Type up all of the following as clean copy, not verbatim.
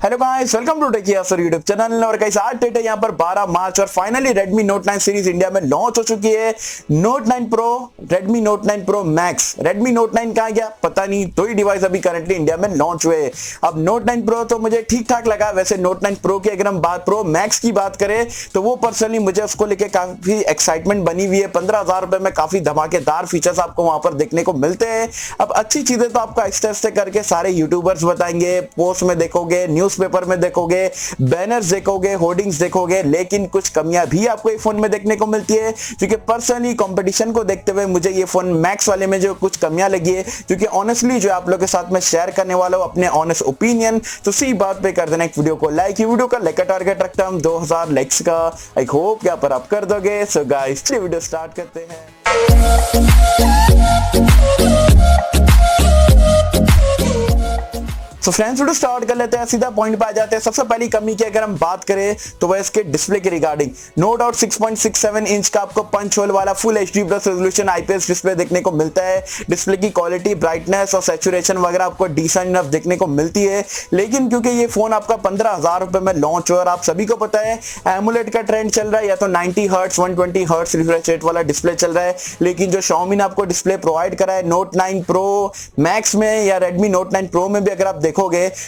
Hello guys, welcome to tech sir YouTube channel. और guys आज date है यहाँ पर 12 मार्च और finally Redmi Note 9 series India में लॉन्च हो चुकी है। Note 9 Pro, Redmi Note 9 Pro Max, Redmi Note 9 कहाँ गया पता नहीं, दो ही डिवाइस अभी करंटली इंडिया में लॉन्च हुए। अब Note 9 Pro तो मुझे ठीक ठाक लगा। वैसे Note 9 Pro की अगर हम Pro Max की बात करें तो वो पर्सनली मुझे उसको लेके काफी एक्साइटमेंट बनी हुई है। 15,000 रुपए में काफी धमाकेदार फीचर्स आपको वहां पर देखने को मिलते हैं। अब अच्छी चीजें तो आपको आहिस्ते आहिस्ते करके सारे यूट्यूबर्स बताएंगे, पोस्ट में देखोगे, न्यूज़पेपर में देखोगे, बैनर्स देखोगे, होर्डिंग्स देखोगे, लेकिन कुछ कमियां भी आपको ये फोन में देखने को मिलती है। क्योंकि पर्सनली कंपटीशन को देखते हुए मुझे ये फोन मैक्स वाले में जो कुछ कमियां लगी है, क्योंकि ऑनेस्टली जो आप लोगों के साथ में शेयर करने वाला हूं अपने ऑनेस्ट ओपिनियन, तो सी बात पे कर देना एक वीडियो को लाइक। ये वीडियो का लाइक का टारगेट रखता हूं 2000 लाइक्स का। आई होप क्या पर आप कर दोगे। सो गाइस वीडियो स्टार्ट करते हैं। तो फ्रेंड्स वीडियो स्टार्ट कर लेते हैं, सीधा पॉइंट पे आ जाते हैं। सबसे पहली कमी की अगर हम बात करें तो वह इसके डिस्प्ले के रिगार्डिंग। नो डाउट 6.67 इंच का आपको पंच होल वाला full HD plus resolution IPS display देखने को मिलता है। डिस्प्ले की क्वालिटी, ब्राइटनेस और सैचुरेशन वगैरह आपको डिसेंट इनफ देखने को मिलती है। लेकिन क्योंकि ये फोन आपका 15,000 रुपए में लॉन्च हुआ और आप सभी को पता है एमुलेट का ट्रेंड चल रहा है, या तो 90 हर्ट्ज 120 हर्ट्ज रिफ्रेश रेट वाला डिस्प्ले चल रहा है। लेकिन जो Xiaomi ने आपको डिस्प्ले प्रोवाइड करा है Note 9 Pro Max में या Redmi Note 9 Pro में भी अगर आप देखोगे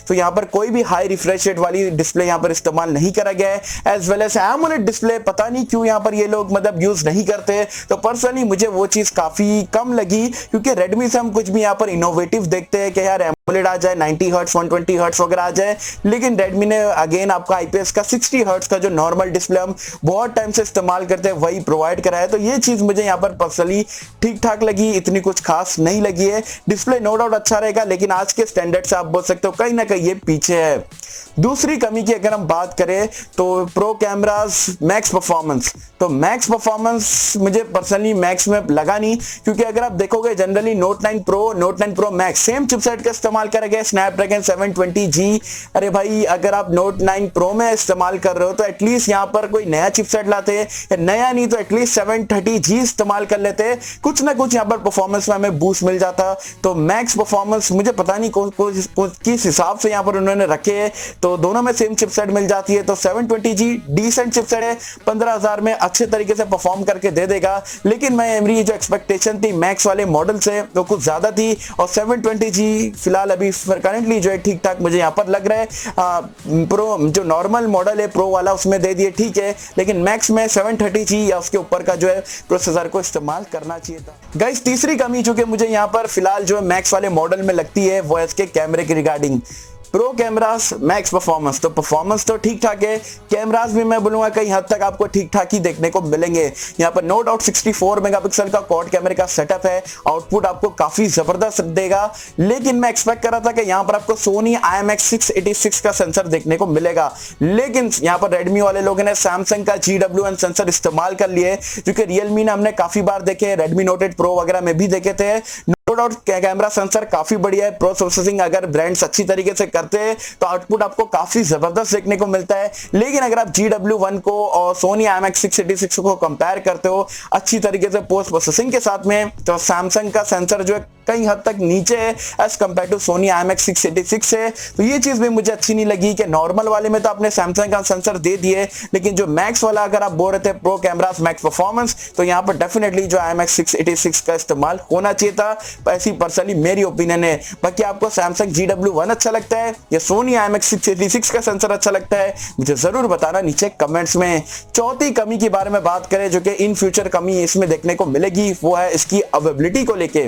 तो यहां पर कोई भी हाई रिफ्रेश रेट वाली डिस्प्ले यहां पर इस्तेमाल नहीं करा गया है। As well as AMOLED display पता नहीं क्यों यहां पर ये लोग मतलब यूज नहीं करते। तो पर्सनली मुझे वो चीज काफी कम लगी, क्योंकि Redmi से हम कुछ भी यहां पर इनोवेटिव देखते हैं कि यार एमोलेड आ जाए, 90 हर्ट्ज 120 हर्ट्ज वगैरह आ जाए। लेकिन Redmi ने अगेन आपका आईपीएस का 60 हर्ट्ज का जो नॉर्मल डिस्प्ले हम बहुत टाइम से इस्तेमाल करते हैं वही प्रोवाइड करा है। तो ये चीज मुझे यहां पर पर्सनली ठीक ठाक लगी, इतनी कुछ खास नहीं लगी है। डिस्प्ले नो डाउट अच्छा रहेगा, लेकिन आज के स्टैंडर्ड से आप बोल सकते हो कहीं ना कहीं ये पीछे है। दूसरी कमी की अगर हम बात करें तो प्रो कैमरास मैक्स परफॉर्मेंस, तो मैक्स परफॉर्मेंस मुझे पर्सनली मैक्स में लगा नहीं। क्योंकि अगर आप देखोगे generally Note 9 Pro, Note 9 Pro Max same chipset का इस्तेमाल करा गया, स्नैपड्रैगन 720G। अरे भाई अगर आप Note 9 Pro में इस्तेमाल कर रहे हो तो एटलीस्ट यहां पर कोई नया चिपसेट लाते, नया नहीं तो एटलीस्ट 730G इस्तेमाल कर लेते, कुछ ना कुछ यहां पर परफॉर्मेंस में हमें बूस्ट मिल जाता। तो मैक्स परफॉर्मेंस मुझे पता नहीं किस हिसाब से यहां पर उन्होंने रखे है। तो दोनों में सेम चिपसेट मिल जाती है। तो 720G डिसेंट चिपसेट है, 15,000 में अच्छे तरीके से परफॉर्म करके दे देगा। लेकिन मेरी जो एक्सपेक्टेशन थी मैक्स वाले मॉडल से वो कुछ ज्यादा थी, और 720G फिलहाल अभी करंटली जो है ठीक ठाक मुझे यहाँ पर लग रहा है। प्रो जो नॉर्मल मॉडल है प्रो वाला उसमें दे दिए ठीक है, लेकिन मैक्स में 730G या उसके ऊपर का जो है प्रोसेसर को इस्तेमाल करना चाहिए था। गाइस तीसरी कमी जो कि मुझे यहाँ पर फिलहाल जो मैक्स वाले मॉडल में लगती है वो है इसके कैमरे के regarding. Pro cameras max performance, तो परफॉर्मेंस तो ठीक ठाक है, कैमरास भी मैं बोलूंगा कई हद तक आपको ठीक ठाक ही देखने को मिलेंगे। यहाँ पर नो डाउट 64 मेगापिक्सल का क्वाड कैमरे का सेटअप है, आउटपुट आपको काफी जबरदस्त देगा। लेकिन मैं एक्सपेक्ट कर रहा था कि यहाँ पर आपको सोनी IMX686 का सेंसर देखने को मिलेगा। लेकिन यहाँ पर रेडमी वाले लोगों ने सैमसंग का GW1 सेंसर इस्तेमाल कर लिए, क्योंकि रियलमी ने हमने काफी बार देखे, रेडमी नोट 8 प्रो वगैरह में भी देखे थे। नो डाउट कैमरा सेंसर काफी बढ़िया है, प्रोसेसिंग अगर ब्रांड्स अच्छी तरीके से करते हैं तो आउटपुट आपको काफी जबरदस्त देखने को मिलता है। लेकिन अगर आप GW1 को और सोनी IMX686 को कंपेयर करते हो अच्छी तरीके से पोस्ट प्रोसेसिंग के साथ में, तो सैमसंग का सेंसर जो है कई हद तक नीचे है as compare to Soni IMX686 से। तो ये चीज भी मुझे अच्छी नहीं लगी कि नॉर्मल वाले में तो आपने सैमसंग का सेंसर दे दिए, लेकिन जो मैक्स वाला अगर आप बोल रहे थे प्रो कैमरास मैक्स परफॉर्मेंस, तो यहाँ पर डेफिनेटली जो IMX686 का इस्तेमाल होना चाहिए था। ऐसी पर्सनली मेरी ओपिनियन है। बाकी आपको सैमसंग GW1 अच्छा लगता है या सोनी IMX686 का सेंसर अच्छा लगता है, मुझे जरूर बताना नीचे कमेंट्स में। चौथी कमी के बारे में बात करें जो कि इन फ्यूचर कमी इसमें देखने को मिलेगी, वो है इसकी अवेलेबिलिटी को लेके।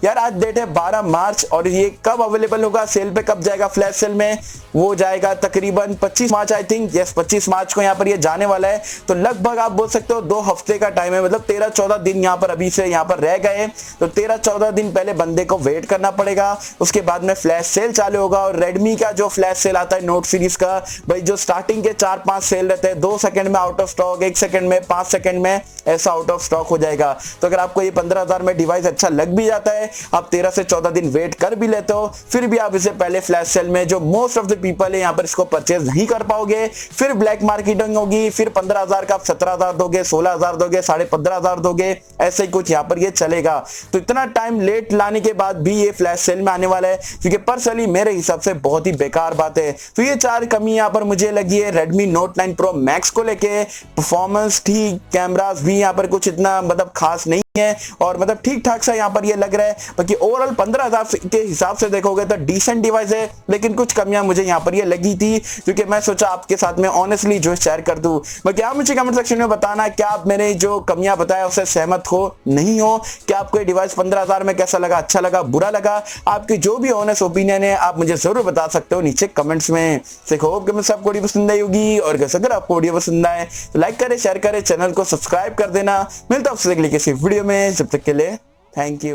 यार आज डेट है 12 मार्च और ये कब अवेलेबल होगा, सेल पे कब जाएगा फ्लैश सेल में, वो जाएगा तकरीबन 25 मार्च आई थिंक, यस 25 मार्च को यहाँ पर ये जाने वाला है। तो लगभग आप बोल सकते हो 2 हफ्ते का टाइम है, मतलब 13-14 दिन यहाँ पर अभी से यहाँ पर रह गए। तो 13-14 दिन पहले बंदे को वेट करना पड़ेगा, उसके बाद में फ्लैश सेल चालू होगा। और रेडमी का जो फ्लैश सेल आता है नोट सीरीज का, भाई जो स्टार्टिंग के 4-5 सेल रहते हैं, 2 सेकंड में आउट ऑफ स्टॉक, 1 सेकंड में, 5 सेकंड में ऐसा आउट ऑफ स्टॉक हो जाएगा। तो अगर आपको ये 15,000 में डिवाइस अच्छा लग भी जाता है, आप 13 से 14 दिन वेट कर भी लेते हो, फिर भी आप इसे पहले फ्लैश सेल में, जो मोस्ट ऑफ द पीपल है यहाँ पर, इसको परचेज नहीं कर पाओगे। फिर ब्लैक मार्केटिंग होगी, फिर 15,000 का आप 17,000 दोगे, 16,000 दोगे, 15,500 दोगे, ऐसे ही कुछ यहाँ पर ये चलेगा। तो इतना टाइम लेट लाने के बाद भी ये फ्लैश सेल में आने वाला है, क्योंकि पर्सनली मेरे हिसाब से बहुत ही बेकार बात है। तो ये 4 कमी यहाँ पर मुझे लगी है Redmi Note 9 Pro Max को लेके। परफॉर्मेंस ठीक, कैमरास भी यहाँ पर कुछ इतना मतलब खास नहीं है, और मतलब ठीक ठाक सा यहाँ पर ये लग रहा है। बाकी ओवरऑल 15,000 के हिसाब से देखोगे तो डिसेंट डिवाइस है, लेकिन कुछ कमियां मुझे यहाँ पर ये लगी थी, क्योंकि मैं सोचा आपके साथ में ऑनेस्टली जो शेयर कर दूं। बाकी आप मुझे कमेंट सेक्शन में बताना क्या आप मेरे जो कमियां बताया उससे सहमत हो, नहीं हो। क्या आपको ये डिवाइस 15,000 में कैसा लगा, अच्छा लगा, बुरा लगा? आपकी जो भी ऑनेस्ट ओपिनियन है आप मुझे जरूर बता सकते हो नीचे कमेंट्स में। होप कि मुझे आपको वीडियो पसंद आई होगी, और अगर आपको वीडियो पसंद आए तो लाइक करें, शेयर करें, चैनल को सब्सक्राइब कर देना। मिलता हूं आपसे अगली किसी वीडियो में, जब तक के लिए थैंक यू।